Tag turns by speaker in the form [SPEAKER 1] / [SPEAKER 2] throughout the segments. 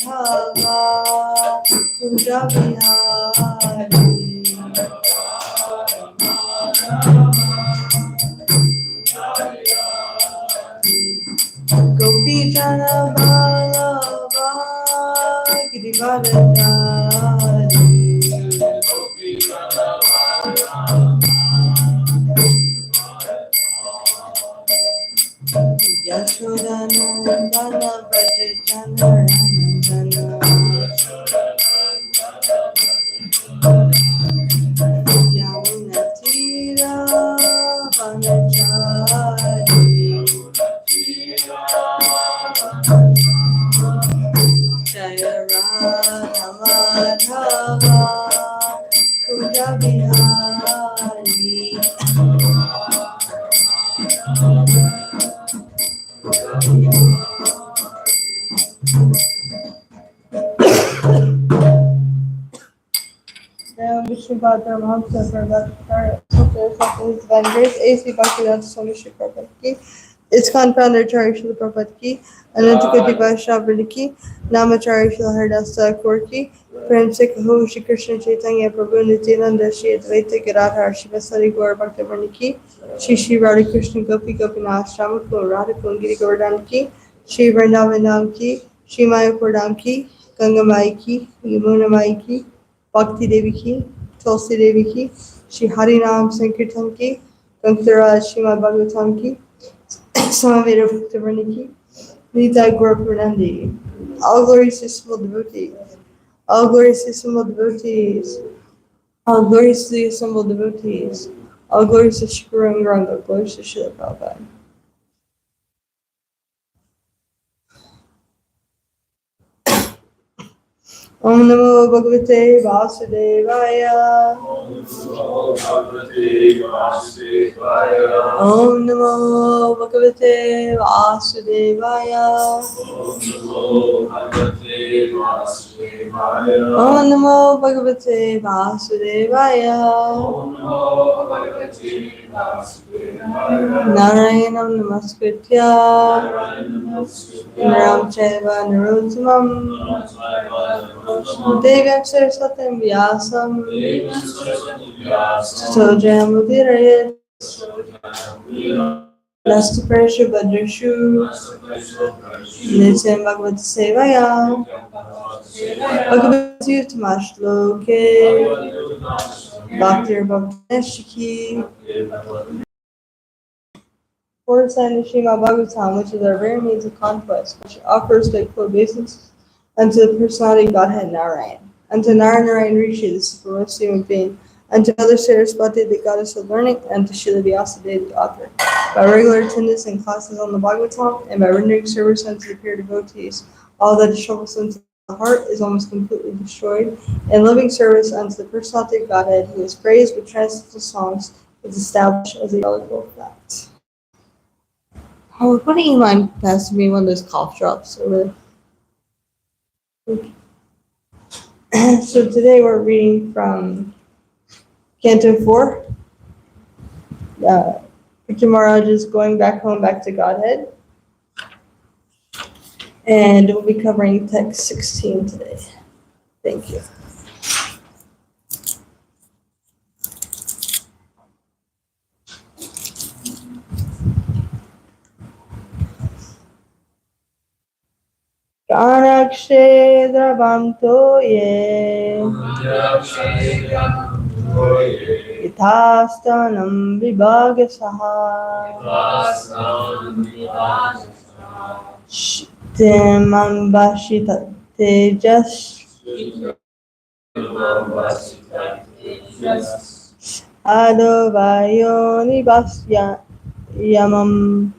[SPEAKER 1] Bhava Kuja Vihari Gopi Jana Vallabha Girivaradhari Yashodanandana Braja Jana Ramandana Yamuna Tira Vanachari Jaya Radha Madhava Kuja Vihari Vishnu Bhadra Mahamsa Prabhupada Divine Grace A.C. Bhaktivedanta Swami Shri Prabhupada Ki ISKCON founder Acharya Srila Prabhupada Ki Anantakoti Vaishnava Ki Namacharya Srila Haridas Thakur Ki Prem Se Kaho Shri Krishna Chaitanya Prabhu Nityananda Shri Advaita Gadadhar Shivasari Gaur Bhaktavarni Ki Shri Shri Radha Krishna Gopi Gopinath Ramakul Radha Kungiri Govardhan Ki Shri Vrindavan Dham Ki Shri Mayapur Dham Ki Ganga Mai Ki Yamuna Mai Ki Bhakti Devi Ki, Tulsi Devi Ki, Shri Harinam Sankirtan Ki, Gantara Srimad Bhagavatam Ki, Samaveda Bhaktavarni Ki, Nita Gaur Purnandi. All glories to small devotees. All glories to small devotees. All glories to the assembled devotees. All glories to Shri Ranga. Glories to Srila Prabhupada. Om Namo Bhagavate Vasudevaya. Om Namo Bhagavate Vasudevaya. Om Namo Bhagavate Vasudevaya. Om Namo Bhagavate Vasudevaya. Narayanam Namaskritya Naram Chaiva Narottamam Devyam Saraswatam Vyasam Stojam Udirayat Nastu Parishu Bhadrishu Nityam Bhagavata Sevaya Bhagavati Utamashloke Bhaktir Bhaktaneshiki Fourth sign of Srimad Bhagavatam, which is our very means of conquest, which offers to obeisance unto the personality of Godhead Narayan, unto Narayan Rishi, the supremest human being, unto Mother Saraswati, the goddess of learning, and to Srila Vyasadeva, the author. By regular attendance in classes on the Bhagavatam, and by rendering service unto the pure devotees, all that is troublesome to the heart is almost completely destroyed, and living service unto the personality of Godhead, who is praised with transcendental songs, is established as a reliable fact. Howard, wouldn't you mind passing me one of those cough drops over there? So today we're reading from Canto 4. Pritya Maharaj is going back home, back to Godhead. And we'll be covering text 16 today. Thank you. Kanakshedravam toye Ithastanam vibhagasaha Shtimambashita tejas Adovayoni basya yamam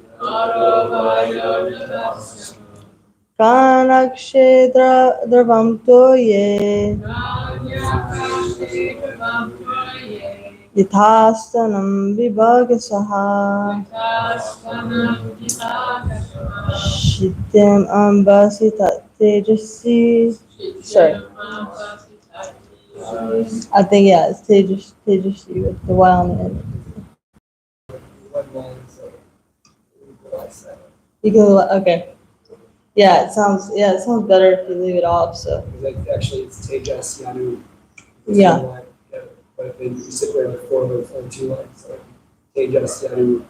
[SPEAKER 1] Kanakshedravam toye Yathastanam vibhagasaha Shitem ambasita tejasi. Sorry. I think, yeah, it's tejasi with the Y on the end. You can, okay. Yeah, it sounds better if you leave it off. So
[SPEAKER 2] Because actually it's Tejas Yanu.
[SPEAKER 1] yeah.
[SPEAKER 2] But if you separate like 4 words or 2 lines, like Tejas Yanu,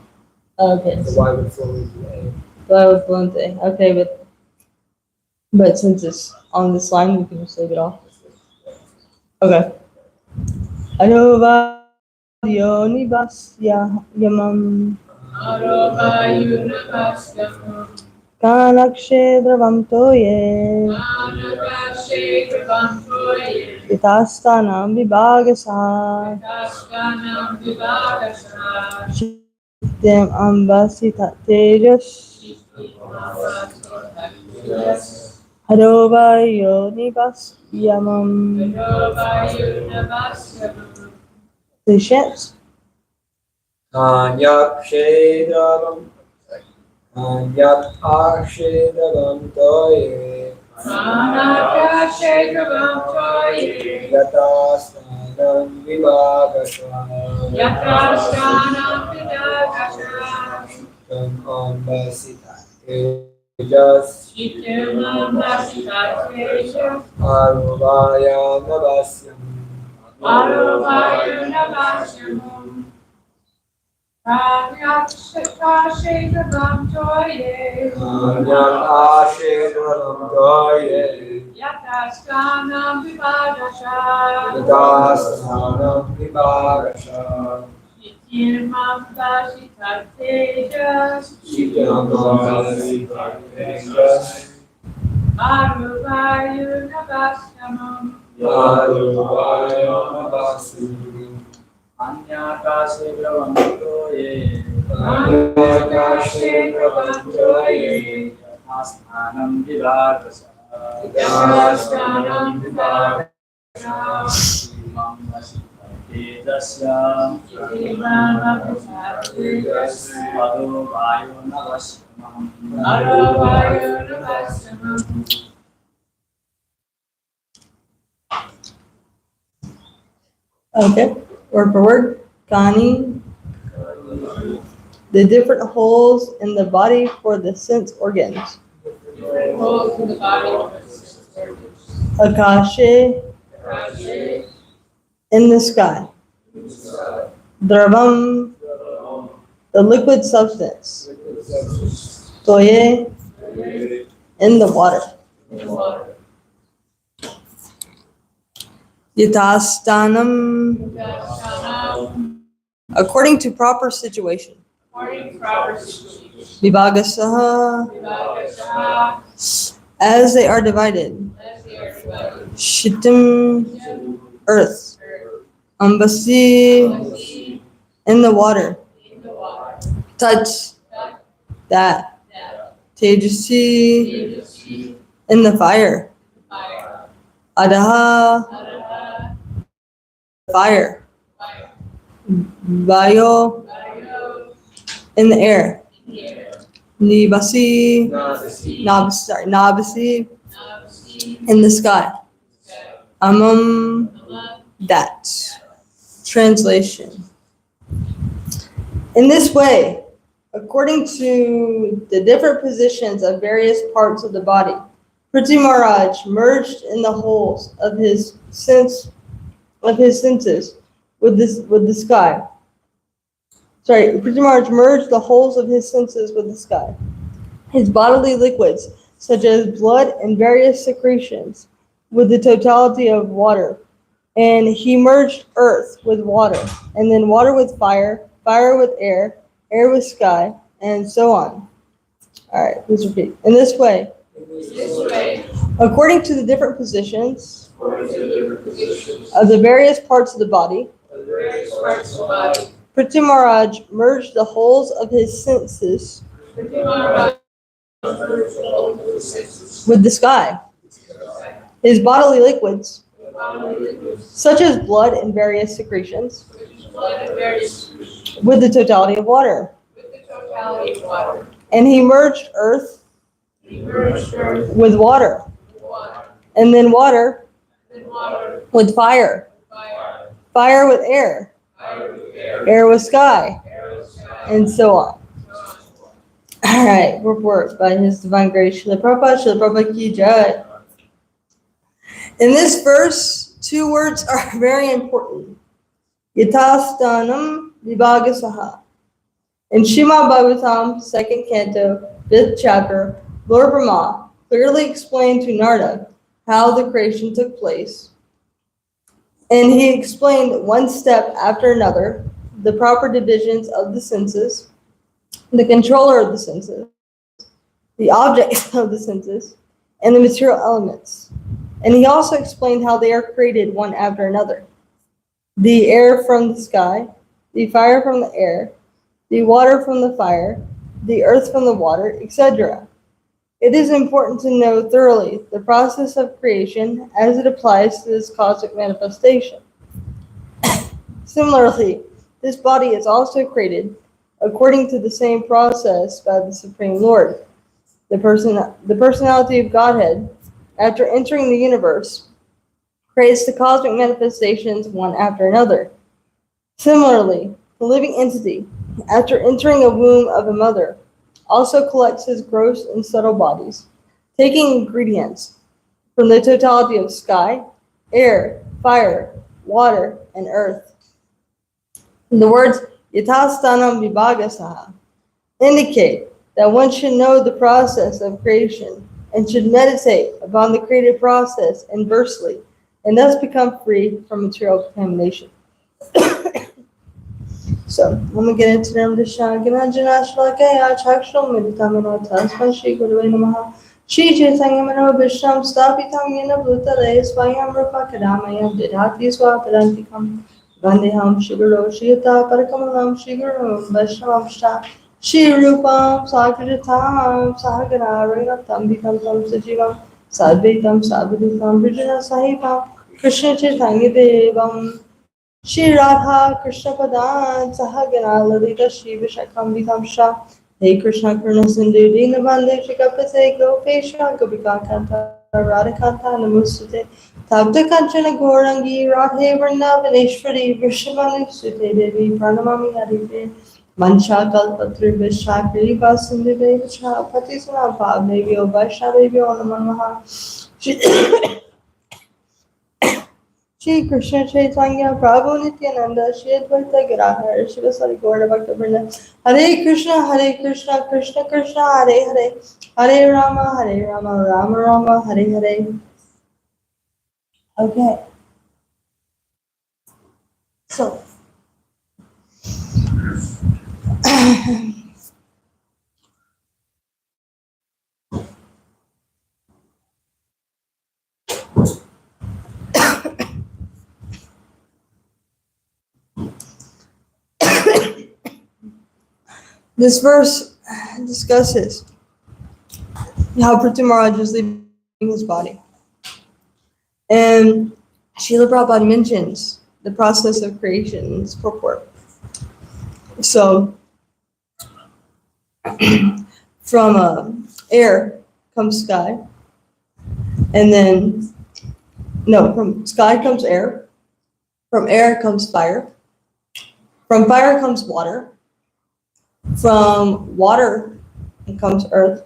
[SPEAKER 1] Okay.
[SPEAKER 2] the Y would flow into the A.
[SPEAKER 1] Why would Flinte? Okay, but since it's on this line, we can just leave it off. Okay. Adovadionibasya yamam kanakshedravam toye Vitastanam vibhagasa Shityam ambasita tejas Adovadionibasya yamam. Please chant.
[SPEAKER 2] Kanyakshedravam Kanyakshedravam toye Yatasnanam vibhagasha Tam ambasita tejas Aruvaya navasyam Kanyakshedravam toye Yatasnanam vibhagasha Shityam ambasita tejas Aruvaya navasyam Anyakashedravam toye Asnanam vibhagasa Tejasya Adhovayo navasyamam
[SPEAKER 1] Okay, word for word. Kani, the different holes in the body for the sense organs. Akashe, in the sky. Dravam, the liquid substance. Toye, in the water. Yatastanam, according to proper situation. Vibhagasaha, as they are divided. Shittim, earth. Ambasi, in the water. Touch, that. Tejasi, in the fire. Adaha, fire. Vayo, in the air. Nibasi, Nabasi, in the sky. Amam, that. Translation. In this way, according to the different positions of various parts of the body, Prithvi Maharaj merged in the holes of his senses with the sky. Prithvi Maharaj merged the holes of his senses with the sky. His bodily liquids, such as blood and various secretions, with the totality of water. And he merged earth with water, and then water with fire, fire with air, air with sky, and so on. All right, please repeat. In this way, according to the different positions of the various parts of the body, Prithvi Maharaj merged the holes of his senses with the sky. His bodily liquids, such as blood and various secretions, with the totality of water. And he merged earth with water, and then water with fire, fire with air, air with sky, and so on. All right, report by His Divine Grace, Srila Prabhupada Ki Jai. In this verse, two words are very important. Yathastanam Vibhagasaha. In Srimad Bhagavatam, 2nd canto, 5th chapter, Lord Brahma clearly explained to Narada how the creation took place. And he explained one step after another the proper divisions of the senses, the controller of the senses, the objects of the senses, and the material elements. And he also explained how they are created one after another. The air from the sky, the fire from the air, the water from the fire, the earth from the water, etc. It is important to know thoroughly the process of creation as it applies to this cosmic manifestation. Similarly, this body is also created according to the same process by the Supreme Lord. The personality of Godhead, after entering the universe, creates the cosmic manifestations one after another. Similarly, the living entity, after entering a womb of a mother, also collects his gross and subtle bodies, taking ingredients from the totality of sky, air, fire, water, and earth. The words Yathastanam Vibhagasaha indicate that one should know the process of creation and should meditate upon the created process inversely and thus become free from material contamination. So, I'm going to get into them to Shagana Janashlakaya Chaksham Meditamino Tasman Shri Guru Namaha Shri Chaitanya Vishram Stapitam Yena Bhutale Swayam Rupa Kadamayam Didhati Swapadantikam Vandeham Shiguro Shiyata Parakamalam Shiguro Vaishnavam Shta Shri Rupam Sakritam Sahagana Regatam Vikantam Sajivam Sadvaitam Sadvitam Vijana Sahipam Krishna Chaitanya Devam Shri Radha Krishna Padan Sahagana Lalita Shri Vishakam Vikamsha Hey Krishna Karna Sindhu Dinabande Shikapate Gopesha Gopika Kanta Radhakanta Namusute Tabda Kanchana Gorangi Radhe Varnavaneshwari Vishamani Sute Devi Pranamami Harife Mancha Kalpatri Vishakri Vasundhi Devacha Patisana Bhavnevyo Vaishnavevyo Namamaha Shri Krishna Chaitanya Prabhu Nityananda Shri Advaita Girahar Shiva Sari Gaura Bhakta Vrinda Hare Krishna Krishna Krishna Hare Hare Hare Rama Rama Rama Hare Hare. Okay, so this verse discusses how Prithu Maharaj is leaving his body. And Srila Prabhupada mentions the process of creation in its purport. So, from air comes sky, and then, no, from sky comes air, from air comes fire, from fire comes water, from water comes earth,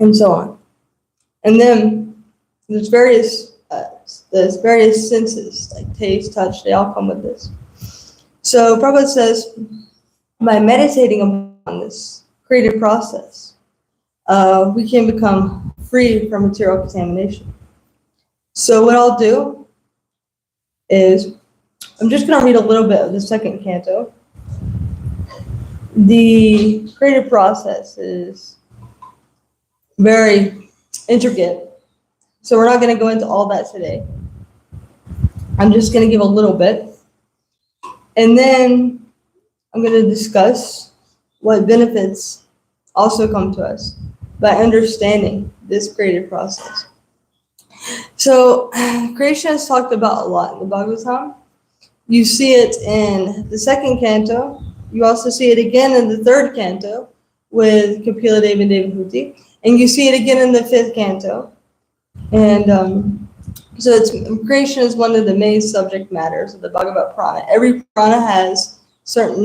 [SPEAKER 1] and so on. And then there's various senses, like taste, touch, they all come with this. So Prabhupada says, by meditating upon this creative process, we can become free from material contamination. So what I'll do is, I'm just going to read a little bit of the 2nd canto. The creative process is very intricate, so we're not going to go into all that today. I'm just going to give a little bit, and then I'm going to discuss what benefits also come to us by understanding this creative process. So, creation is talked about a lot in the Bhagavatam. You see it in the 2nd canto. You also see it again in the 3rd canto with Kapila Deva and Devahuti. And you see it again in the 5th canto. And so creation is one of the main subject matters of the Bhagavad Purana. Every Purana has certain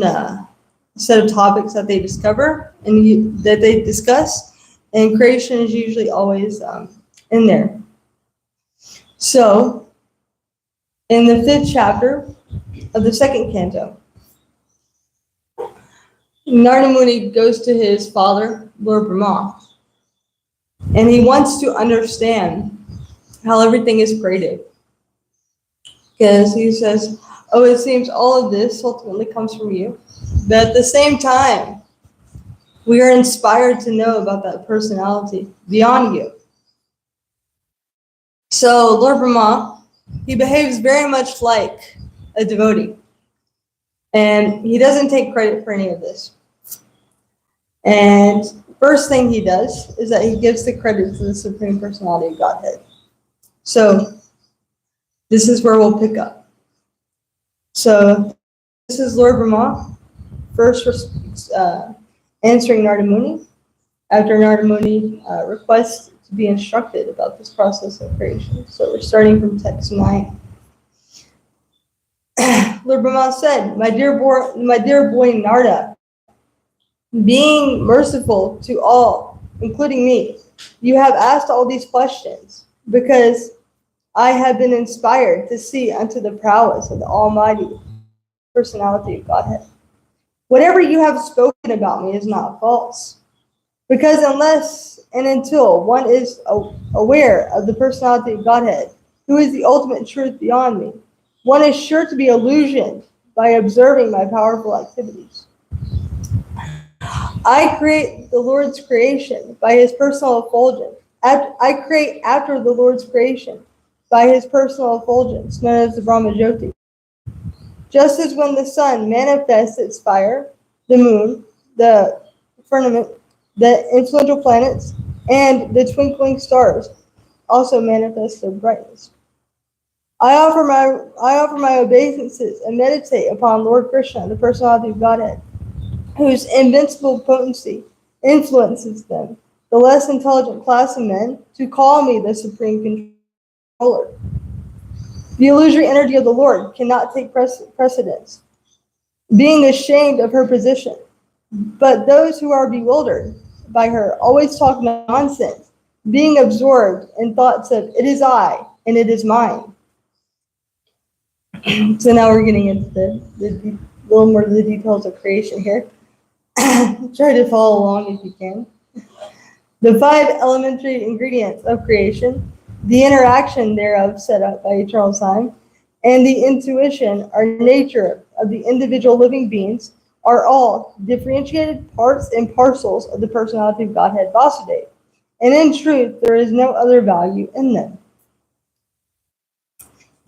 [SPEAKER 1] set of topics that they discover and that they discuss, and creation is usually always in there. So, in the 5th chapter of the 2nd canto, Narada Muni goes to his father, Lord Brahma, and he wants to understand how everything is created. Because he says, oh, it seems all of this ultimately comes from you. But at the same time, we are inspired to know about that personality beyond you. So Lord Brahma, he behaves very much like a devotee. And he doesn't take credit for any of this. And first thing he does is that he gives the credit to the Supreme Personality of Godhead. So this is where we'll pick up. So this is Lord Brahma first answering Narada Muni after Narada Muni requests to be instructed about this process of creation. So we're starting from text 9. Lord Brahma said, my dear boy Narada, being merciful to all, including me, you have asked all these questions because I have been inspired to see unto the prowess of the Almighty Personality of Godhead. Whatever you have spoken about me is not false, because unless and until one is aware of the Personality of Godhead, who is the ultimate truth beyond me, one is sure to be illusioned by observing my powerful activities. I create the Lord's creation by his personal effulgence. I create after the Lord's creation by his personal effulgence, known as the Brahma Jyoti. Just as when the sun manifests its fire, the moon, the firmament, the influential planets, and the twinkling stars also manifest their brightness. I offer my obeisances and meditate upon Lord Krishna, the Personality of Godhead, whose invincible potency influences them, the less intelligent class of men, to call me the supreme controller. The illusory energy of the Lord cannot take precedence, being ashamed of her position. But those who are bewildered by her always talk nonsense, being absorbed in thoughts of it is I and it is mine. So now we're getting into the little more of the details of creation here. Try to follow along if you can. The 5 elementary ingredients of creation, the interaction thereof set up by eternal time, and the intuition or nature of the individual living beings are all differentiated parts and parcels of the Personality of Godhead Vasudeva. And in truth, there is no other value in them.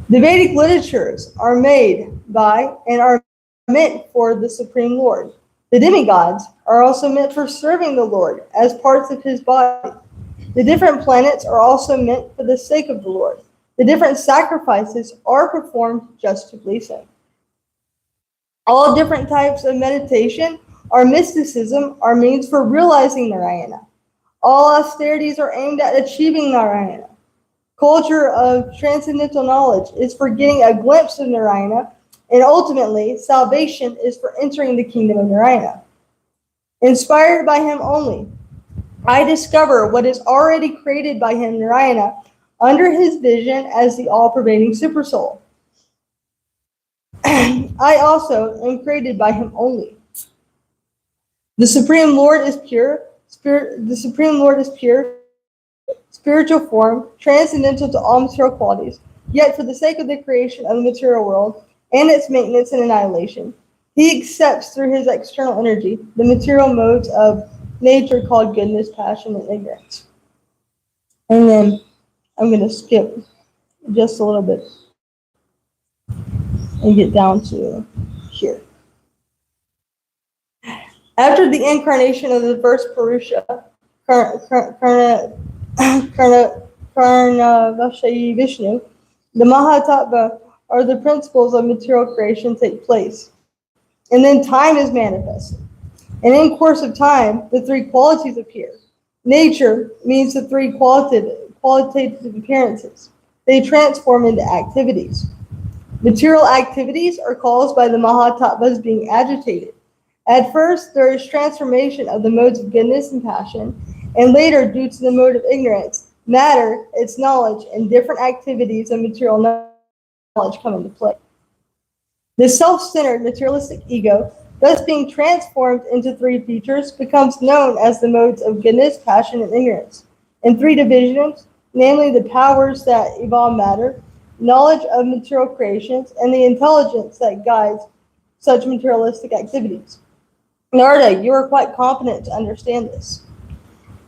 [SPEAKER 1] The Vedic literatures are made by and are meant for the Supreme Lord. The demigods are also meant for serving the Lord as parts of his body. The different planets are also meant for the sake of the Lord. The different sacrifices are performed just to please him. All different types of meditation or mysticism are means for realizing Narayana. All austerities are aimed at achieving Narayana. Culture of transcendental knowledge is for getting a glimpse of Narayana, and ultimately, salvation is for entering the kingdom of Narayana. Inspired by him only, I discover what is already created by him, Narayana, under his vision as the all-pervading supersoul. I also am created by him only. The Supreme Lord is pure. The Supreme Lord is pure, spiritual form, transcendental to all material qualities. Yet, for the sake of the creation of the material world and its maintenance and annihilation, he accepts through his external energy the material modes of nature called goodness, passion, and ignorance. And then I'm going to skip just a little bit and get down to here. After the incarnation of the first Purusha, Karnavashayi Vishnu, the Mahatattva or the principles of material creation take place. And then time is manifested. And in course of time, the 3 qualities appear. Nature means the 3 qualitative appearances. They transform into activities. Material activities are caused by the Mahatattvas being agitated. At first, there is transformation of the modes of goodness and passion, and later, due to the mode of ignorance, matter, its knowledge, and different activities of material knowledge come into play. The self-centered materialistic ego, thus being transformed into three features, becomes known as the modes of goodness, passion, and ignorance, in three divisions, namely the powers that evolve matter, knowledge of material creations, and the intelligence that guides such materialistic activities. Narada, you are quite confident to understand this.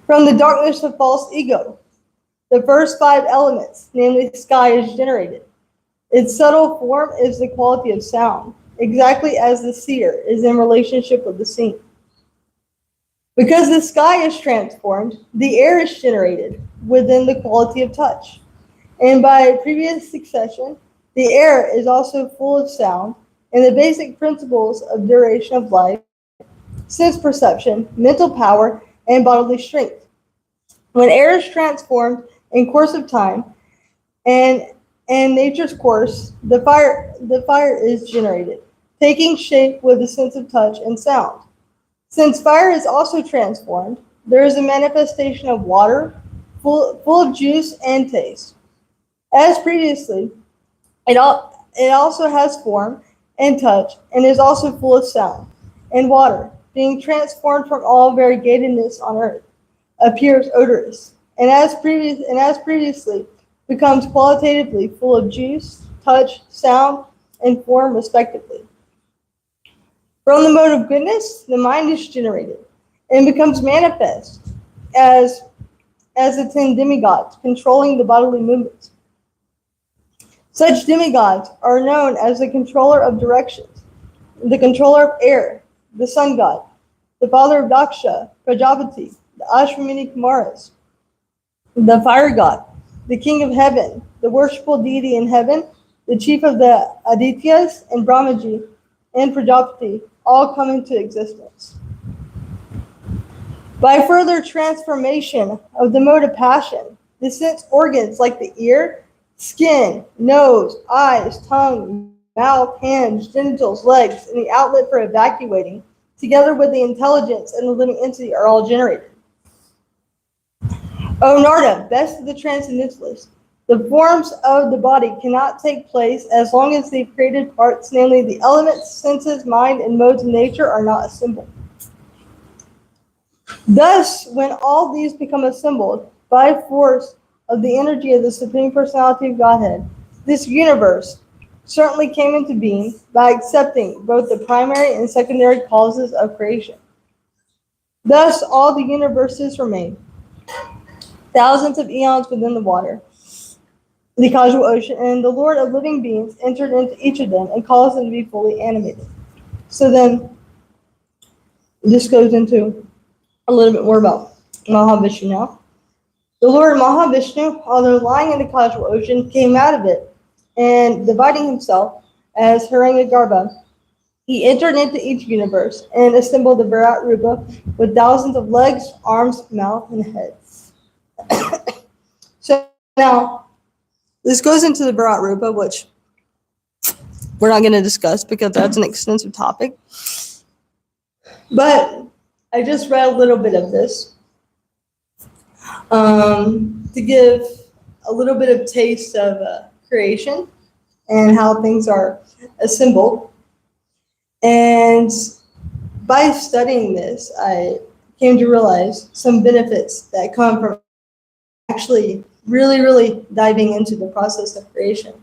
[SPEAKER 1] From the darkness of false ego, the first five elements, namely sky, is generated. Its subtle form is the quality of sound, exactly as the seer is in relationship with the seen. Because the sky is transformed, the air is generated within the quality of touch. And by previous succession, the air is also full of sound and the basic principles of duration of life, sense perception, mental power, and bodily strength. When air is transformed in course of time and nature's course, the fire is generated, taking shape with the sense of touch and sound. Since fire is also transformed, there is a manifestation of water, full of juice and taste. As previously, it also has form and touch, and is also full of sound. And water, being transformed from all variegatedness on earth, appears odorous, and as previously, becomes qualitatively full of juice, touch, sound, and form respectively. From the mode of goodness, the mind is generated and becomes manifest as the 10 demigods controlling the bodily movements. Such demigods are known as the controller of directions, the controller of air, the sun god, the father of Daksha, Prajapati, the Ashwamini Kumaras, the fire god, the king of heaven, the worshipful deity in heaven, the chief of the Adityas, and Brahmaji and Prajapati all come into existence. By further transformation of the mode of passion, the sense organs like the ear, skin, nose, eyes, tongue, mouth, hands, genitals, legs, and the outlet for evacuating, together with the intelligence and the living entity, are all generated. O Narada, best of the transcendentalists, the forms of the body cannot take place as long as the created parts, namely the elements, senses, mind, and modes of nature, are not assembled. Thus, when all these become assembled by force of the energy of the Supreme Personality of Godhead, this universe certainly came into being by accepting both the primary and secondary causes of creation. Thus, all the universes remain thousands of eons within the water, the causal ocean, and the Lord of living beings entered into each of them and caused them to be fully animated. So then, this goes into a little bit more about Mahavishnu now. The Lord Mahavishnu, although lying in the causal ocean, came out of it, and dividing himself as Hiranyagarbha, he entered into each universe and assembled the Virat Rupa with thousands of legs, arms, mouth, and head. So now, this goes into the Virat Rupa, which we're not going to discuss because that's an extensive topic. But I just read a little bit of this to give a little bit of taste of creation and how things are assembled. And by studying this, I came to realize some benefits that come from actually really diving into the process of creation.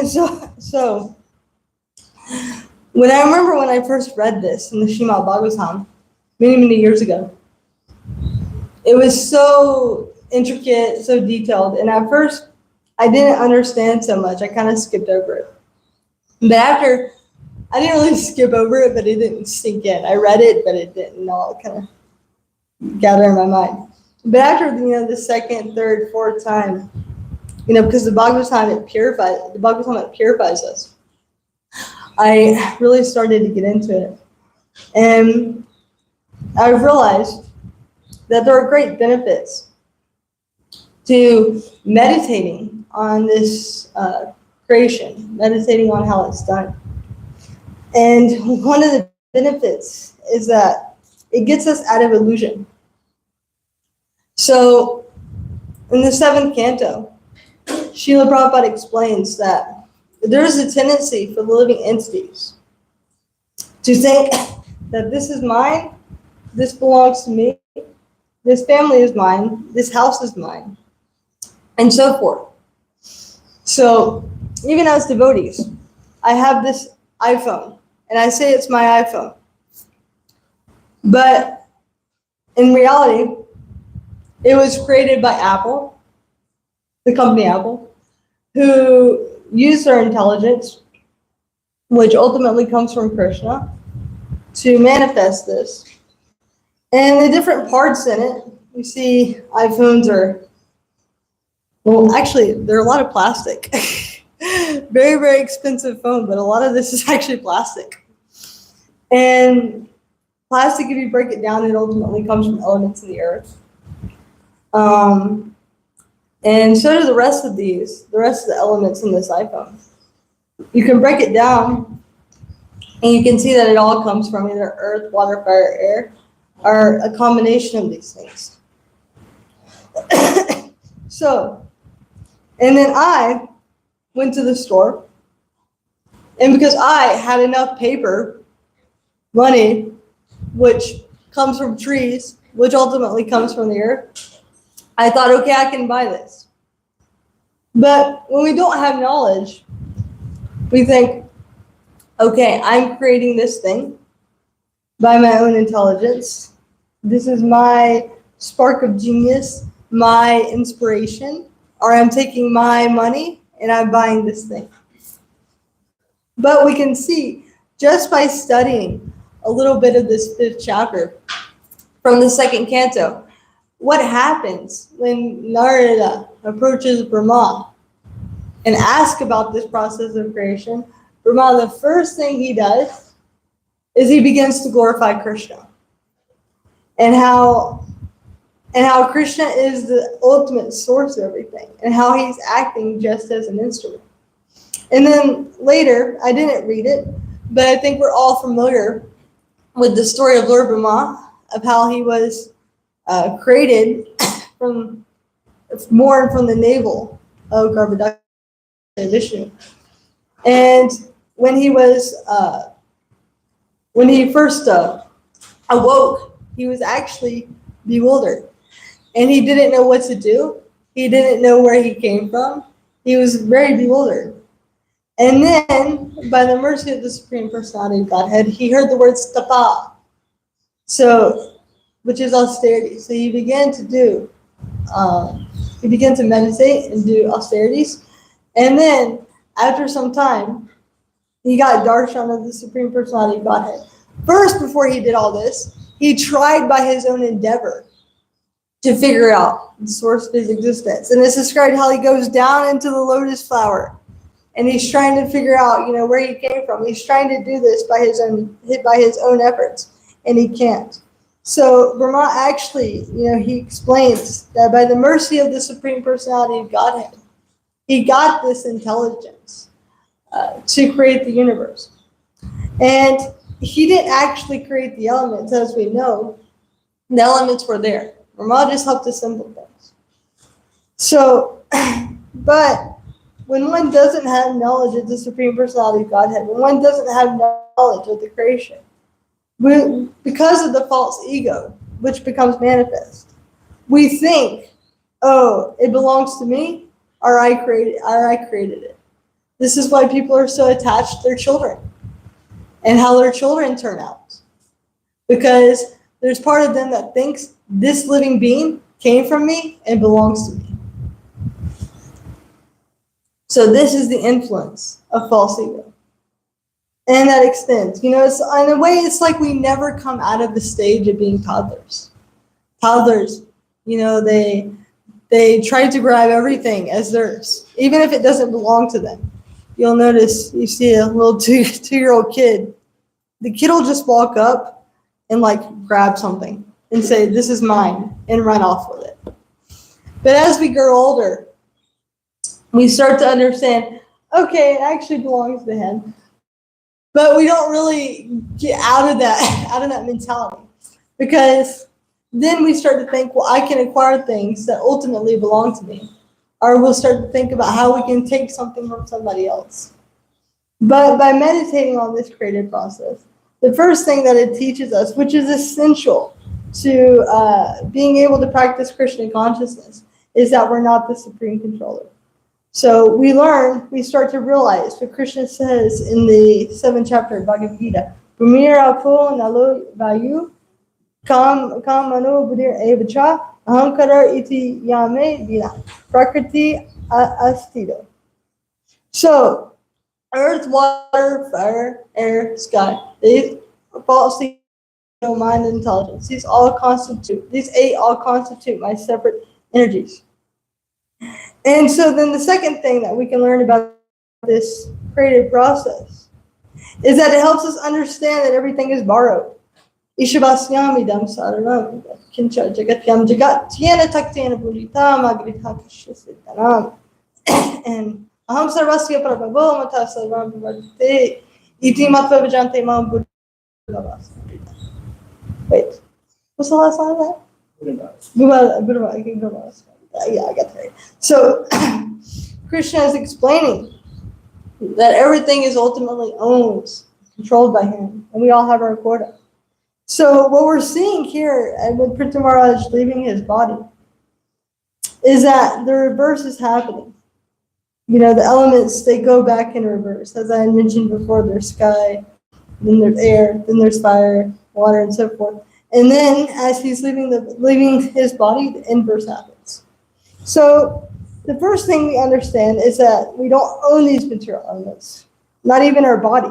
[SPEAKER 1] So when I first read this in the Srimad Bhagavatam many years ago, it was so intricate, so detailed, and at first I didn't understand so much. I kind of skipped over it. But after, I didn't really skip over it, but it didn't sink in. I read it, but it didn't all kind of gather in my mind. But after, the second, third, fourth time, because the Bhagavatam, it purifies us. I really started to get into it. And I realized that there are great benefits to meditating on this creation, meditating on how it's done. And one of the benefits is that it gets us out of illusion. So in the 7th canto, Srila Prabhupada explains that there is a tendency for the living entities to think that this is mine, this belongs to me, this family is mine, this house is mine, and so forth. So even as devotees, I have this iPhone, and I say it's my iPhone. But in reality, it was created by Apple, the company Apple, who used their intelligence, which ultimately comes from Krishna, to manifest this. And the different parts in it, you see iPhones are, well, actually, they're a lot of plastic. Very, very expensive phone, but a lot of this is actually plastic. And plastic, if you break it down, it ultimately comes from elements in the earth. And so do the rest of the elements in this iPhone. You can break it down, and you can see that it all comes from either earth, water, fire, air, or a combination of these things. So, and then I went to the store, and because I had enough paper, money, which comes from trees, which ultimately comes from the earth, I thought, okay, I can buy this. But when we don't have knowledge, we think, okay, I'm creating this thing by my own intelligence. This is my spark of genius, my inspiration, or I'm taking my money and I'm buying this thing. But we can see just by studying a little bit of this 5th chapter from the 2nd canto, what happens when Narada approaches Brahma and asks about this process of creation. Brahma, the first thing he does is he begins to glorify Krishna, and how Krishna is the ultimate source of everything, and how he's acting just as an instrument. And then later, I didn't read it, but I think we're all familiar with the story of Lord Brahma, of how he was created from the navel of Garbhodaka Vishnu. And when he first awoke, he was actually bewildered, and he didn't know what to do. He didn't know where he came from. He was very bewildered. And then, by the mercy of the Supreme Personality of Godhead, he heard the word stapa, which is austerity. So he began to meditate and do austerities. And then, after some time, he got darshan of the Supreme Personality of Godhead. First, before he did all this, he tried by his own endeavor to figure out the source of his existence. And it's described how he goes down into the lotus flower, and he's trying to figure out, where he came from. He's trying to do this by his own efforts, and he can't. So Brahma actually, he explains that by the mercy of the Supreme Personality of Godhead, he got this intelligence to create the universe. And he didn't actually create the elements, as we know. The elements were there. Brahma just helped assemble things. So, but when one doesn't have knowledge of the Supreme Personality of Godhead, when one doesn't have knowledge of the creation, because of the false ego, which becomes manifest, we think, oh, it belongs to me, or I created it. This is why people are so attached to their children and how their children turn out. Because there's part of them that thinks this living being came from me and belongs to me. So this is the influence of false ego. And that extends. It's, in a way, it's like we never come out of the stage of being toddlers. Toddlers, they try to grab everything as theirs, even if it doesn't belong to them. You'll notice, you see a little two-year-old kid, the kid will just walk up and grab something and say, this is mine, and run off with it. But as we grow older, we start to understand, okay, it actually belongs to him. But we don't really get out of that mentality, because then we start to think, well, I can acquire things that ultimately belong to me. Or we'll start to think about how we can take something from somebody else. But by meditating on this creative process, the first thing that it teaches us, which is essential to being able to practice Krishna consciousness, is that we're not the supreme controller. So we start to realize what Krishna says in the 7th chapter of Bhagavad Gita. Bhumira po nalo vayu kam mano buddhir evacha ahankara iti yame dina prakriti astido. So, earth, water, fire, air, sky, these false mind, and intelligence. These eight all constitute my separate energies. And so then the second thing that we can learn about this creative process is that it helps us understand that everything is borrowed. Ishabhasyamidam saravam kincha jagatyam jagat tyena taktena buddhitam agritha kashyasitanam. And aham sarvasya prabhavo mata sarvam vivarte iti matva vijante mam buddha. Wait, what's the last line of that? Yeah, I got that right. So, Krishna is explaining that everything is ultimately owned, controlled by him, and we all have our quota. So, what we're seeing here with Pritha Maharaj leaving his body is that the reverse is happening. You know, the elements, they go back in reverse. As I mentioned before, there's sky, then there's air, then there's fire, water, and so forth. And then, as he's leaving his body, the inverse happens. So, the first thing we understand is that we don't own these material elements, not even our body.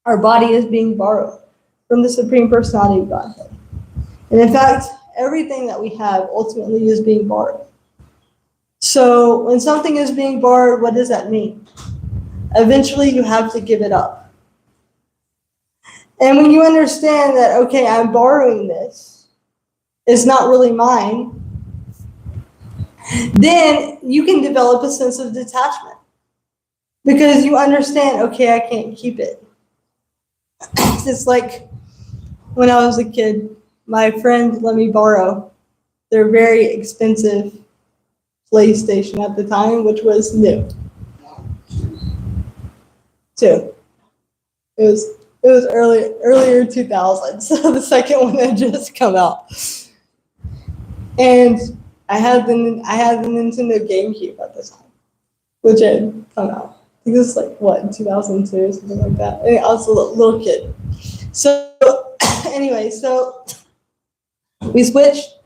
[SPEAKER 1] Our body is being borrowed from the Supreme Personality of Godhead. And in fact, everything that we have ultimately is being borrowed. So, when something is being borrowed, what does that mean? Eventually, you have to give it up. And when you understand that, okay, I'm borrowing this, it's not really mine, then you can develop a sense of detachment. Because you understand, okay, I can't keep it. It's like when I was a kid, my friend let me borrow their very expensive PlayStation at the time, which was new. Too. It was earlier 2000s, so the second one had just come out. And I had the Nintendo GameCube at the time, which had come out. I think it was like, what, 2002 or something like that. And I was a little kid. So anyway, so we switched,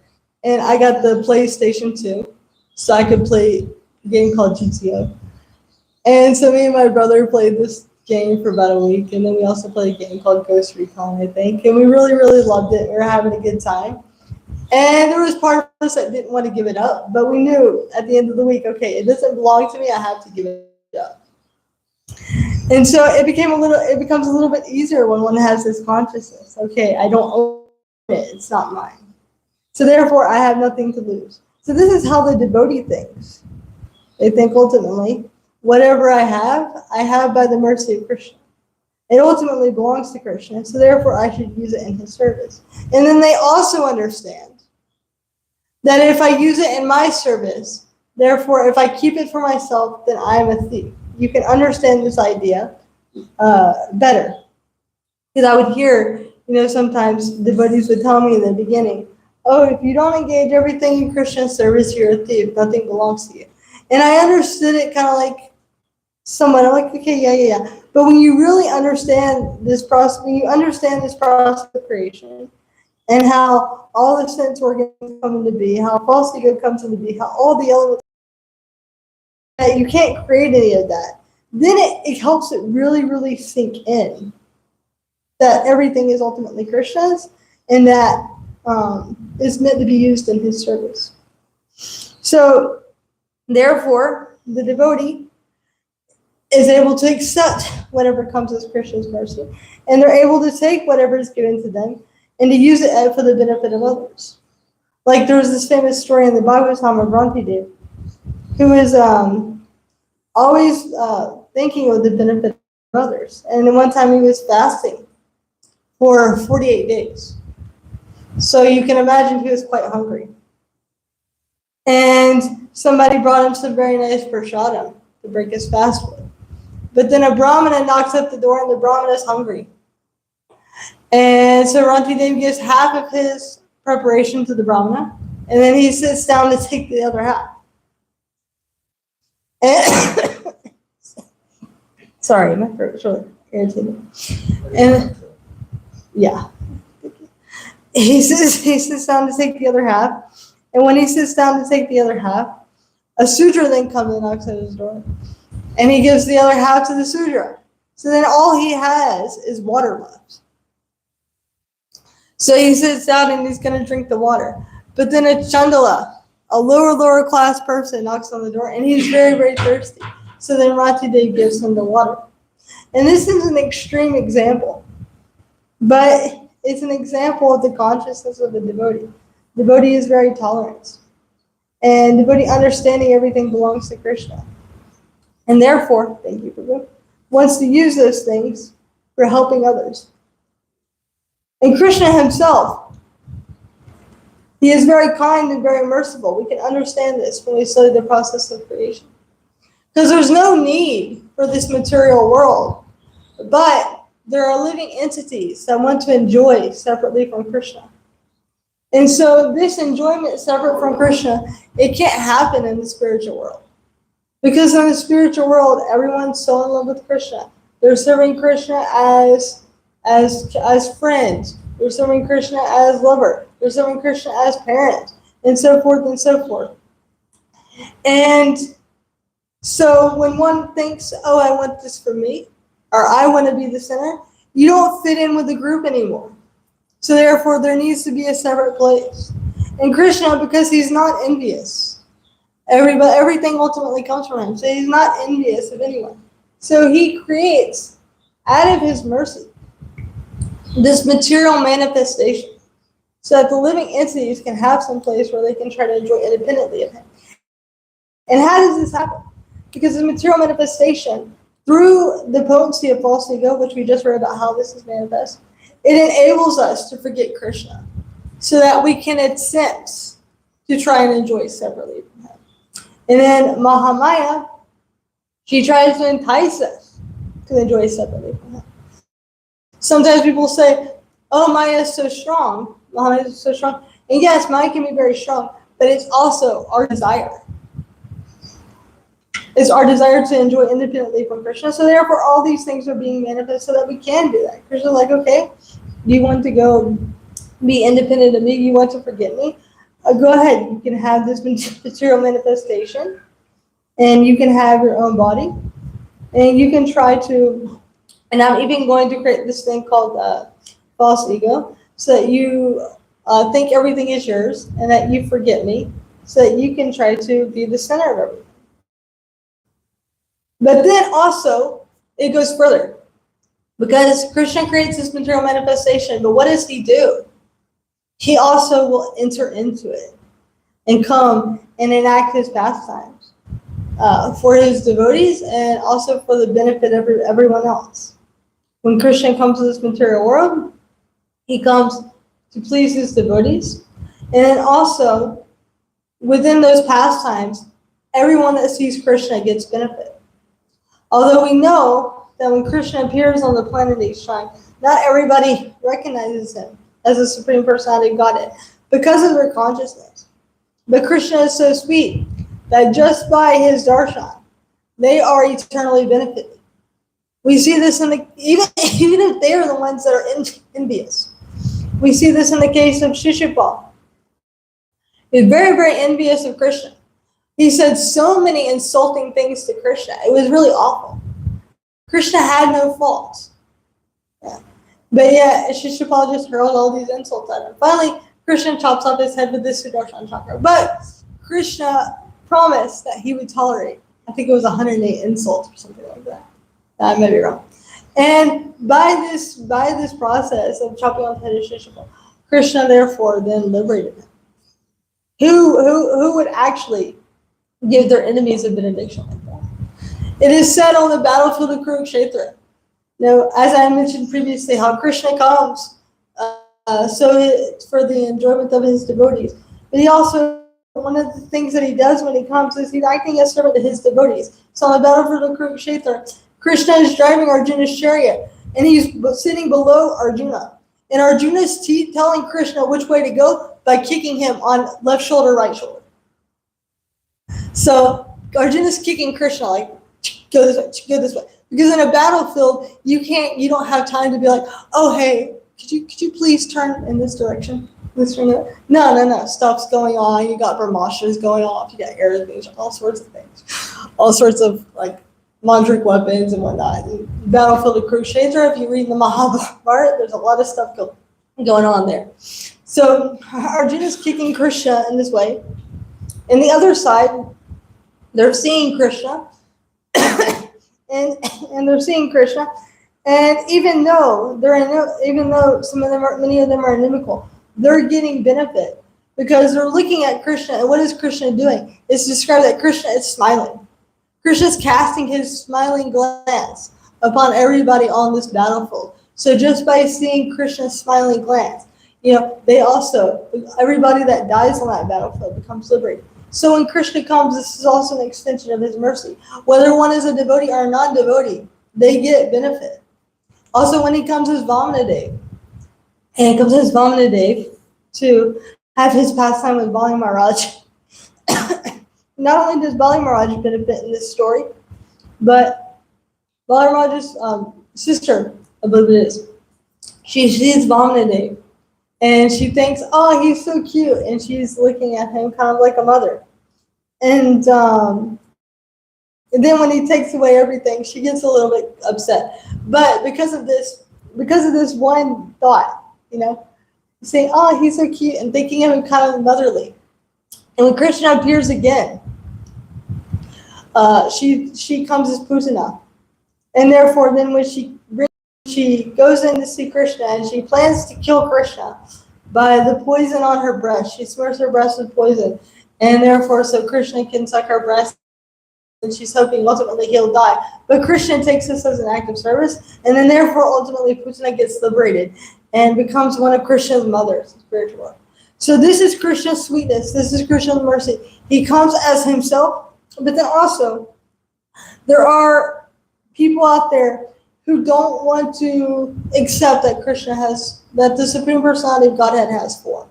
[SPEAKER 1] and I got the PlayStation 2, so I could play a game called GTO. And so me and my brother played this game for about a week, and then we also played a game called Ghost Recon, I think, and we really, really loved it. We were having a good time. And there was part of us that didn't want to give it up, but we knew at the end of the week, okay, it doesn't belong to me, I have to give it up. And so it becomes a little bit easier when one has this consciousness. Okay, I don't own it, it's not mine. So therefore, I have nothing to lose. So this is how the devotee thinks. They think ultimately, whatever I have by the mercy of Krishna. It ultimately belongs to Krishna, so therefore I should use it in his service. And then they also understand that if I use it in my service, therefore if I keep it for myself, then I am a thief. You can understand this idea better. Because I would hear, sometimes devotees would tell me in the beginning, oh, if you don't engage everything in Krishna's service, you're a thief. Nothing belongs to you. And I understood it kind of like somewhat. I'm like, okay, yeah. But when you really understand this process, of creation, and how all the sense organs come into being, how false ego comes into being, how all the elements, that you can't create any of that, then it helps it really, really sink in that everything is ultimately Krishna's, and that is meant to be used in his service. So, therefore, the devotee is able to accept whatever comes as Krishna's mercy, and they're able to take whatever is given to them and to use it for the benefit of others. Like there was this famous story in the Bhagavatam of Devi, who is always thinking of the benefit others. And then one time he was fasting for 48 days. So you can imagine he was quite hungry. And somebody brought him some very nice prasadam to break his fast with. But then a brahmana knocks at the door, and the brahmana is hungry. And so Ranti Devi gives half of his preparation to the brahmana, and then he sits down to take the other half. And sorry, my throat's really irritated. And yeah, he sits down to take the other half, and when he sits down to take the other half, a Sudra then comes and knocks at his door, and he gives the other half to the Sudra. So then all he has is water left. So he sits down and he's going to drink the water. But then a Chandala, a lower class person, knocks on the door, and he's very, very thirsty. So then Ratidev gives him the water. And this is an extreme example, but it's an example of the consciousness of the devotee. The devotee is very tolerant, and the devotee understanding everything belongs to Krishna. And therefore, thank you, Prabhu, wants to use those things for helping others. And Krishna himself, he is very kind and very merciful. We can understand this when we study the process of creation. Because there's no need for this material world, but there are living entities that want to enjoy separately from Krishna. And so this enjoyment separate from Krishna, it can't happen in the spiritual world. Because in the spiritual world, everyone's so in love with Krishna. They're serving Krishna as friends. They're serving Krishna as lover. They're serving Krishna as parent, and so forth and so forth. And so when one thinks, oh, I want this for me, or I want to be the center, you don't fit in with the group anymore. So therefore, there needs to be a separate place. And Krishna, because he's not envious, everything ultimately comes from him. So he's not envious of anyone. So he creates, out of his mercy, this material manifestation so that the living entities can have some place where they can try to enjoy independently of him. And how does this happen? Because the material manifestation, through the potency of false ego, which we just read about how this is manifest, it enables us to forget Krishna so that we can attempt to try and enjoy separately from him. And then Mahamaya, she tries to entice us to enjoy separately from him. Sometimes people say, oh, Maya is so strong. Mahamaya is so strong. And yes, Maya can be very strong, but it's also our desire. It's our desire to enjoy independently from Krishna. So therefore, all these things are being manifest so that we can do that. Krishna's like, okay, you want to go be independent of me? You want to forget me? Go ahead. You can have this material manifestation, and you can have your own body, and you can try to, and I'm even going to create this thing called false ego, so that you think everything is yours, and that you forget me, so that you can try to be the center of everything. But then also, it goes further. Because Krishna creates this material manifestation, but what does he do? He also will enter into it and come and enact his pastimes for his devotees and also for the benefit of everyone else. When Krishna comes to this material world, he comes to please his devotees. And then also, within those pastimes, everyone that sees Krishna gets benefit. Although we know that when Krishna appears on the planet each time, not everybody recognizes him as the Supreme Personality of Godhead because of their consciousness. But Krishna is so sweet that just by his darshan, they are eternally benefited. We see this in even if they are the ones that are envious. We see this in the case of Shishupal. He's very, very envious of Krishna. He said so many insulting things to Krishna. It was really awful. Krishna had no faults. Yeah. But yeah, Shishupal just hurled all these insults at him. Finally, Krishna chops off his head with this Sudarshan chakra. But Krishna promised that he would tolerate, I think it was 108 insults or something like that. I may be wrong. And by this process of chopping off the head of Shishupal, Krishna therefore then liberated him. Who would actually give their enemies a benediction like that? It is said on the battlefield of Kurukshetra As I mentioned previously, how Krishna comes for the enjoyment of his devotees. But he also, one of the things that he does when he comes is he's acting as servant to his devotees. So on the battlefield of Kurukshetra, Krishna is driving Arjuna's chariot, and he's sitting below Arjuna. And Arjuna is telling Krishna which way to go by kicking him on left shoulder, right shoulder. So Arjuna's kicking Krishna like, go this way, go this way. Because in a battlefield, you don't have time to be like, oh hey, could you please turn in this direction? No. Stuff's going on. You got brahmastras going off. You got arrows, all sorts of things, all sorts of like mantric weapons and whatnot. And battlefield of Kurukshetra, if you read the Mahabharata, there's a lot of stuff going on there. So Arjuna's kicking Krishna in this way. And the other side, they're seeing Krishna, and they're seeing Krishna, and even though many of them are inimical, they're getting benefit because they're looking at Krishna. And what is Krishna doing? It's described that Krishna is smiling. Krishna's casting his smiling glance upon everybody on this battlefield. So just by seeing Krishna's smiling glance, everybody that dies on that battlefield becomes liberated. So when Krishna comes, this is also an extension of his mercy. Whether one is a devotee or a non-devotee, they get benefit. Also, when he comes as Vamanadev, and comes as Vamanadev to have his pastime with Bali Maharaj, not only does Bali Maharaj benefit in this story, but Bali Maharaj's sister, I believe it is, she sees Vamanadev, and she thinks, oh, he's so cute, and she's looking at him kind of like a mother. And then when he takes away everything, she gets a little bit upset. But because of this one thought, saying, oh, he's so cute, and thinking of him kind of motherly. And when Krishna appears again, she comes as Putana. And therefore, then when she goes in to see Krishna, and she plans to kill Krishna by the poison on her breast. She smears her breast with poison, and therefore, so Krishna can suck her breast, and she's hoping ultimately he'll die. But Krishna takes this as an act of service, and then therefore, ultimately, Putana gets liberated and becomes one of Krishna's mothers, spiritual life. So this is Krishna's sweetness. This is Krishna's mercy. He comes as himself, but then also, there are people out there who don't want to accept that that the Supreme Personality of Godhead has form.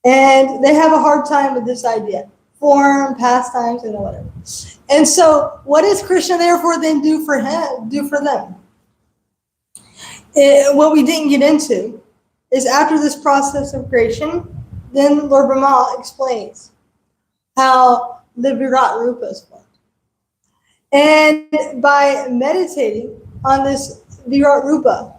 [SPEAKER 1] And they have a hard time with this idea. Form, pastimes, and whatever. And so, what does Krishna therefore then do for them? What we didn't get into is after this process of creation, then Lord Brahma explains how the Virat Rupa is formed. And by meditating on this Virat Rupa,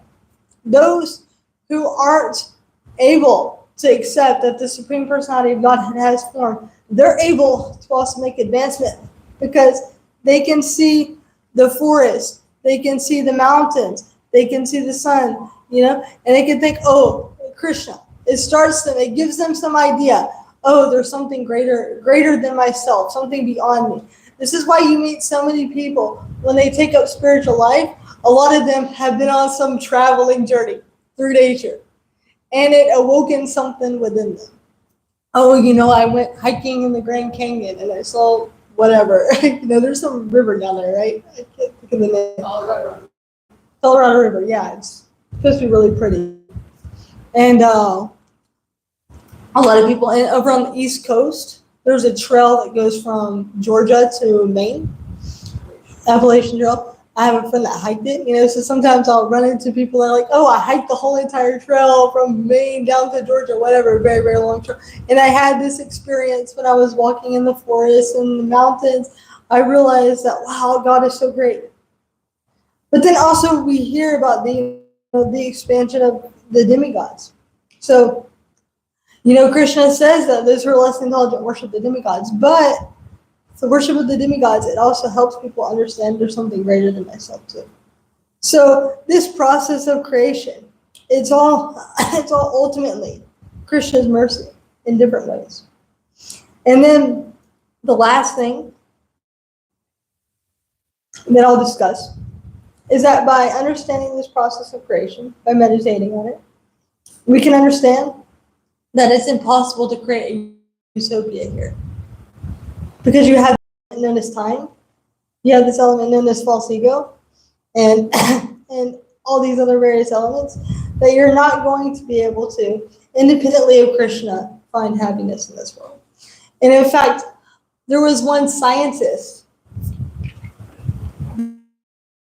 [SPEAKER 1] those who aren't able to accept that the Supreme Personality of Godhead has form, they're able to also make advancement because they can see the forest, they can see the mountains, they can see the sun, and they can think, oh, Krishna. It gives them some idea, oh, there's something greater than myself, something beyond me. This is why you meet so many people when they take up spiritual life. A lot of them have been on some traveling journey through nature, and it awoken something within them. Oh, I went hiking in the Grand Canyon and I saw whatever. There's some river down there, right? I can't think of the name. Colorado River, yeah, it's supposed to be really pretty. And a lot of people, and over on the East Coast, there's a trail that goes from Georgia to Maine, Appalachian Trail. I have a friend that hiked it, so sometimes I'll run into people that are like, oh, I hiked the whole entire trail from Maine down to Georgia, whatever, very, very long trail. And I had this experience when I was walking in the forest and the mountains. I realized that, wow, God is so great. But then also we hear about the expansion of the demigods. So, Krishna says that those who are less intelligent worship the demigods, but the worship of the demigods, it also helps people understand there's something greater than myself too. So this process of creation, it's all ultimately Krishna's mercy in different ways. And then the last thing that I'll discuss is that by understanding this process of creation, by meditating on it, we can understand that it's impossible to create a utopia here. Because you have known as time, you have this element known as false ego, and and all these other various elements that you're not going to be able to, independently of Krishna, find happiness in this world. And in fact, there was one scientist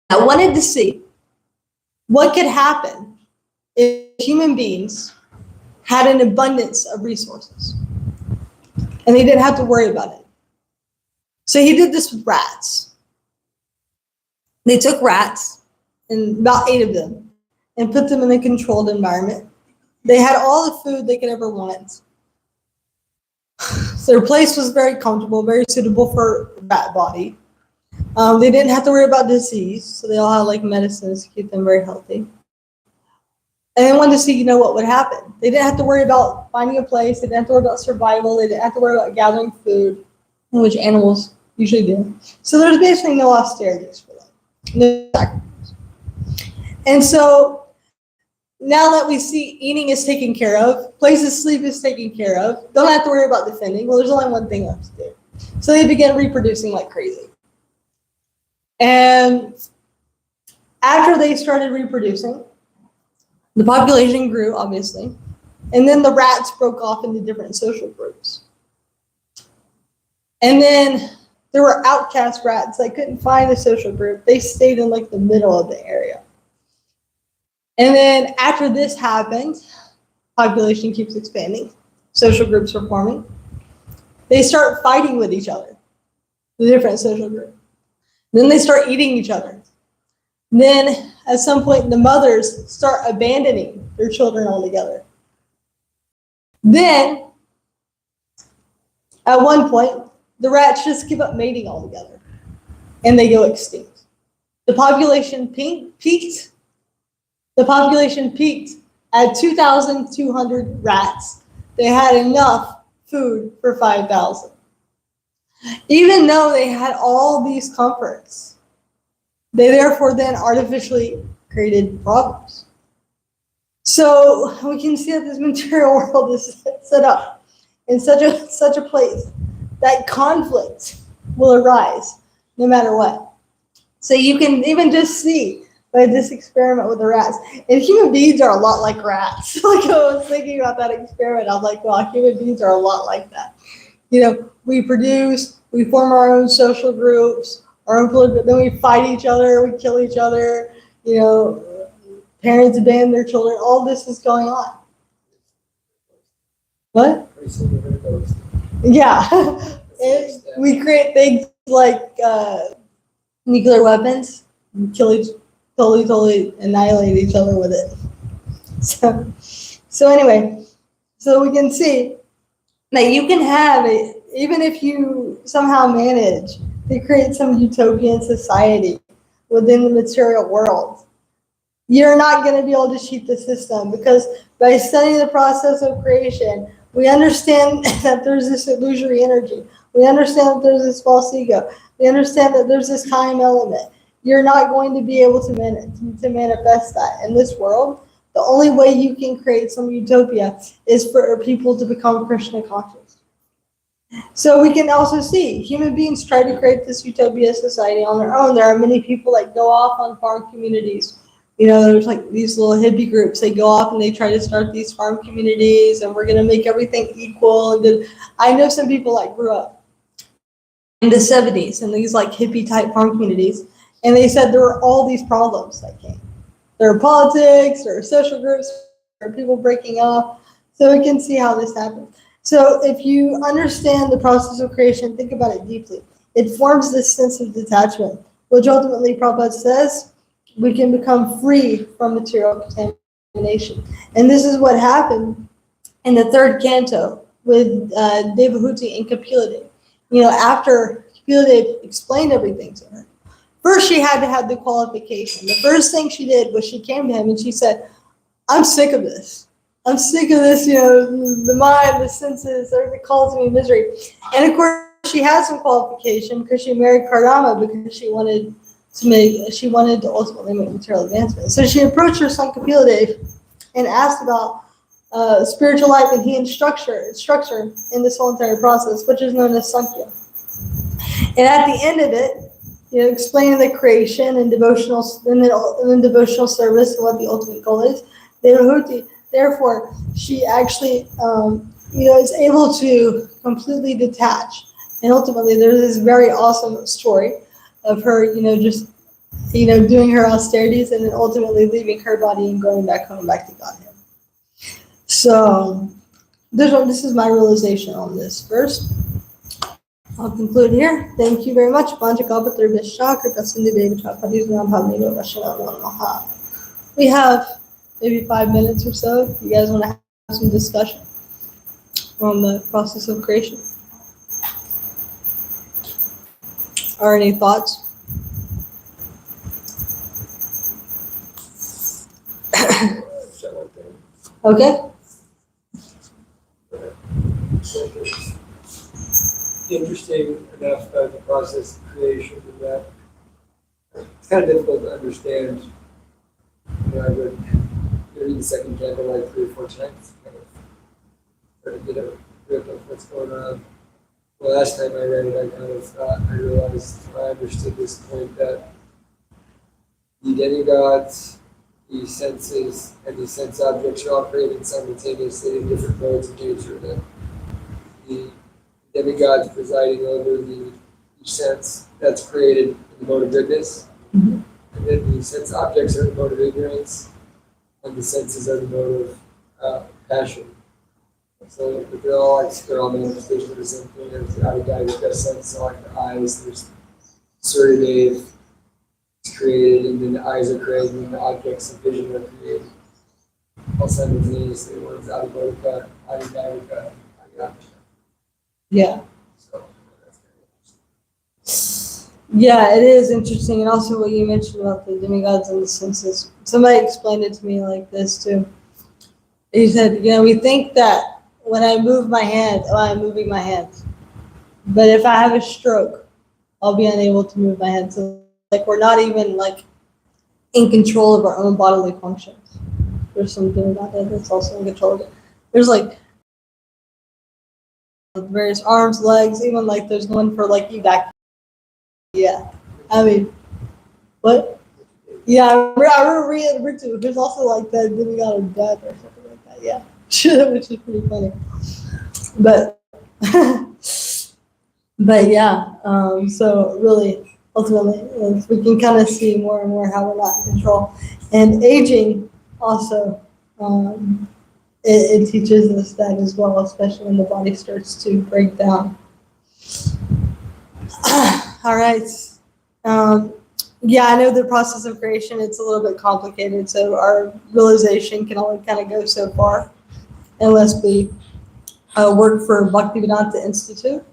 [SPEAKER 1] that wanted to see what could happen if human beings had an abundance of resources and they didn't have to worry about it. So he did this with rats. They took rats, and about 8 of them, and put them in a controlled environment. They had all the food they could ever want. So their place was very comfortable, very suitable for a rat body. They didn't have to worry about disease, so they all had like medicines to keep them very healthy. And they wanted to see, what would happen. They didn't have to worry about finding a place. They didn't have to worry about survival. They didn't have to worry about gathering food, which animals usually do. So there's basically no austerities for them. No sacrifice. And so now that we see eating is taken care of, place to sleep is taken care of, don't have to worry about defending. Well, there's only one thing left to do. So they began reproducing like crazy. And after they started reproducing, the population grew, obviously, and then the rats broke off into different social groups. And then there were outcast rats that couldn't find a social group. They stayed in like the middle of the area. And then after this happened, population keeps expanding, social groups are forming. They start fighting with each other, the different social groups. Then they start eating each other. Then at some point, the mothers start abandoning their children altogether. Then, at one point, the rats just give up mating altogether, and they go extinct. The population peaked. The population peaked at 2,200 rats. They had enough food for 5,000. Even though they had all these comforts, they therefore then artificially created problems. So we can see that this material world is set up in such a place that conflict will arise no matter what. So you can even just see by this experiment with the rats. And human beings are a lot like rats. Like I was thinking about that experiment, I was like, well, human beings are a lot like that. We produce, we form our own social groups, then we fight each other, we kill each other, parents abandon their children, all this is going on. What? Yeah. We create things like nuclear weapons, and totally annihilate each other with it. So anyway, so we can see that you can have it, even if you somehow manage to create some utopian society within the material world, you're not going to be able to cheat the system, because by studying the process of creation, we understand that there's this illusory energy. We understand that there's this false ego. We understand that there's this time element. You're not going to be able to manifest that in this world. The only way you can create some utopia is for people to become Krishna conscious. So we can also see human beings try to create this utopia society on their own. There are many people that go off on farm communities. There's like these little hippie groups. They go off and they try to start these farm communities, and we're going to make everything equal. And then I know some people that grew up in the 70s in these like hippie type farm communities, and they said there were all these problems that came. There are politics, there are social groups, there are people breaking up. So we can see how this happens. So if you understand the process of creation, think about it deeply. It forms this sense of detachment, which ultimately Prabhupada says we can become free from material contamination. And this is what happened in the 3rd canto with Devahuti and Kapila Devi. After Kapila Devi explained everything to her, first she had to have the qualification. The first thing she did was she came to him and she said, I'm sick of this. I'm sick of this, the mind, the senses, everything calls me misery. And of course, she had some qualification because she married Kardama because she wanted she wanted to ultimately make material advancement. So she approached her son Kapiladev and asked about spiritual life, and he instructs her in this whole entire process, which is known as Sankhya. And at the end of it, explaining the creation and devotional service and what the ultimate goal is. Therefore, she actually, is able to completely detach. And ultimately, there's this very awesome story of her, doing her austerities and then ultimately leaving her body and going back home, back to Godhead. So, this is my realization on this. First, I'll conclude here. Thank you very much. We have maybe 5 minutes or so. If you guys want to have some discussion on the process of creation. Or any thoughts? Okay.
[SPEAKER 2] Interesting enough about the process of creation that it's kind of difficult to understand. I would read the second canto like 3 or 4 times, kind of try to get a grip of what's going on. The last time I read it, I kind of thought, I realized, I understood this point that the demigods, the senses, and the sense objects are all created simultaneously in different modes of nature. That the demigods presiding over each sense that's created in the mode of goodness, and then the sense objects are the mode of ignorance, and the senses are the mode of passion. So they're all manifestations of the same thing. There's the Adhidaiva sense, so like the eyes, there's Suryadev is created, and then the eyes are created, and the objects of vision are created. All simultaneously, one's Adhidaiva, Adhidaiva, Adhidaiva.
[SPEAKER 1] Yeah.
[SPEAKER 2] So that's very interesting.
[SPEAKER 1] Yeah, it is interesting. And also what you mentioned about the demigods and the senses. Somebody explained it to me like this too. He said, we think that when I move my hand, I'm moving my hands. But if I have a stroke, I'll be unable to move my hands. So like we're not even like in control of our own bodily functions. There's something about that that's also in control of it. There's like various arms, legs, even like there's one for like evacuation. Yeah. I mean, what? Yeah, I remember reading it too. There's also like that demigod of death or something like that. Yeah. Which is pretty funny. But but yeah, so really ultimately we can kind of see more and more how we're not in control. And aging also it teaches us that as well, especially when the body starts to break down. All right. Yeah, I know the process of creation, it's a little bit complicated, so our realization can only kind of go so far unless we work for Bhaktivedanta Institute.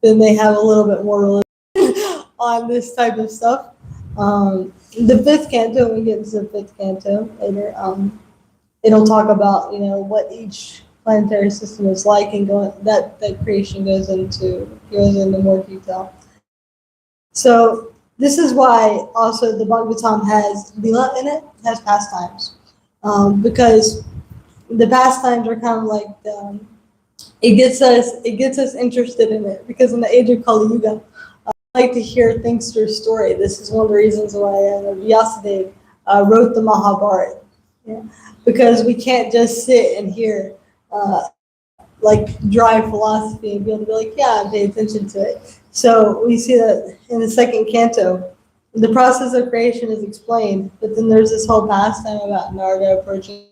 [SPEAKER 1] Then they have a little bit more religion on this type of stuff. The 5th canto, when we get into the 5th canto later, it'll talk about, what each planetary system is like, and that creation goes into more detail. So this is why also the Bhagavatam has Lila in it, has pastimes, because the pastimes are kind of like it gets us interested in it, because in the age of Kali Yuga, I like to hear things through story. This is one of the reasons why Vyasadeva wrote the Mahabharata, because we can't just sit and hear like dry philosophy and be able to be like, yeah, pay attention to it. So we see that in the 2nd canto, the process of creation is explained, but then there's this whole pastime about Narada approaching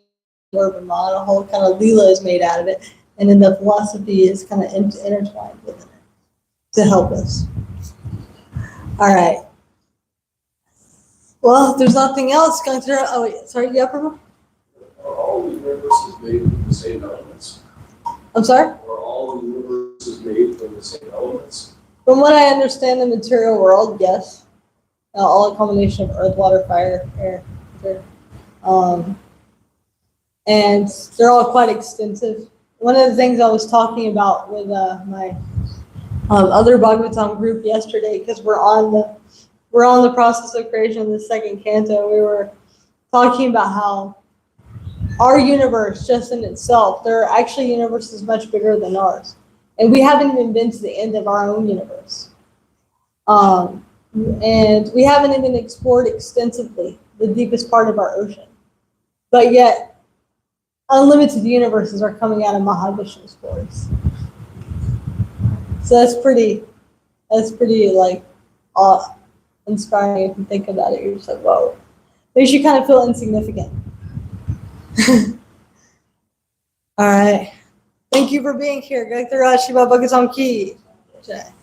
[SPEAKER 1] Brahma, a whole kind of Leela is made out of it, and then the philosophy is kind of intertwined with it to help us. All right. Well, if there's nothing else, consider. Oh, wait, sorry, yeah, Prabhu?
[SPEAKER 3] Are all the universes made from the same elements?
[SPEAKER 1] I'm sorry?
[SPEAKER 3] Are all the universes made from the same elements?
[SPEAKER 1] From what I understand, the material world, yes. All a combination of earth, water, fire, air. And they're all quite extensive. One of the things I was talking about with my other Bhagavatam group yesterday, because we're on we're on the process of creation in the second canto. We were talking about how our universe, just in itself, there are actually universes much bigger than ours, and we haven't even been to the end of our own universe. And we haven't even explored extensively the deepest part of our ocean, but yet unlimited universes are coming out of Mahavishnu's pores. So that's pretty like inspiring if you think about it. You're just like, whoa. Makes you kind of feel insignificant. All right. Thank you for being here. Bhagavatam ki. Jai.